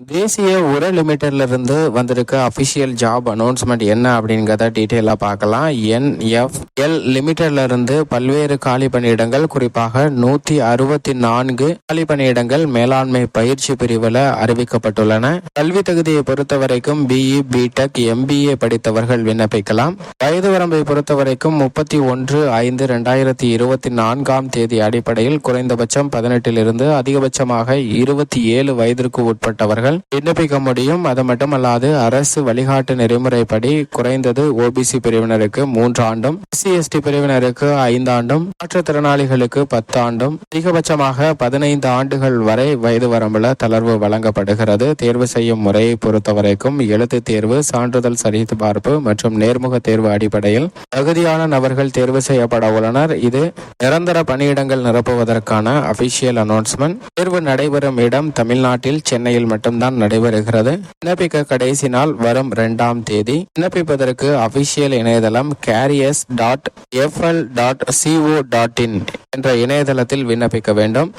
தேசிய உர லிமிட்டட்ல இருந்து வந்திருக்க அபிஷியல் ஜாப் அனௌன்ஸ்மெண்ட் என்ன அப்படிங்கிறத டீட்டெயிலாக பார்க்கலாம். என்எஃப்எல் லிமிட்டட்ல இருந்து பல்வேறு காலி பணியிடங்கள், குறிப்பாக 164 காலி பணியிடங்கள் மேலாண்மை பயிற்சி பிரிவில் அறிவிக்கப்பட்டுள்ளன. கல்வி தகுதியை பொறுத்தவரைக்கும் பிஇ, பிடெக், எம்பிஏ படித்தவர்கள் விண்ணப்பிக்கலாம். வயது வரம்பை பொறுத்தவரைக்கும் 31/5/2024 அடிப்படையில் குறைந்தபட்சம் 18 இருந்து அதிகபட்சமாக 27 வயதிற்கு உட்பட்டவர்கள் விண்ணப்பிக்க முடியும். அது மட்டுமல்லாது அரசு வழிகாட்டு நெறிமுறைப்படி குறைந்தது ஓபிசி பிரிவினருக்கு 3 ஆண்டும், எஸ்சி/எஸ்டி பிரிவினருக்கு 5 ஆண்டும், மாற்றுத்திறனாளிகளுக்கு 10 ஆண்டும், அதிகபட்சமாக 15 ஆண்டுகள் வரை வயது வரம்புல தளர்வு வழங்கப்படுகிறது. தேர்வு செய்யும் முறையை பொறுத்தவரைக்கும் எழுத்து தேர்வு, சான்றிதழ் சரிபார்ப்பு மற்றும் நேர்முக தேர்வு அடிப்படையில் தகுதியான நபர்கள் தேர்வு செய்யப்பட உள்ளனர். இது நிரந்தர பணியிடங்கள் நிரப்புவதற்கான அபிஷியல் அனௌன்ஸ்மெண்ட். தேர்வு நடைபெறும் இடம் தமிழ்நாட்டில் சென்னையில் மட்டும்தான் நடைபெறுகிறது. விண்ணப்பிக்க கடைசி நாள் வரும் 2ஆம் தேதி. விண்ணப்பிப்பதற்கு அபிஷியல் இணையதளம் careers.fl.co.in என்ற இணையதளத்தில் விண்ணப்பிக்க வேண்டும்.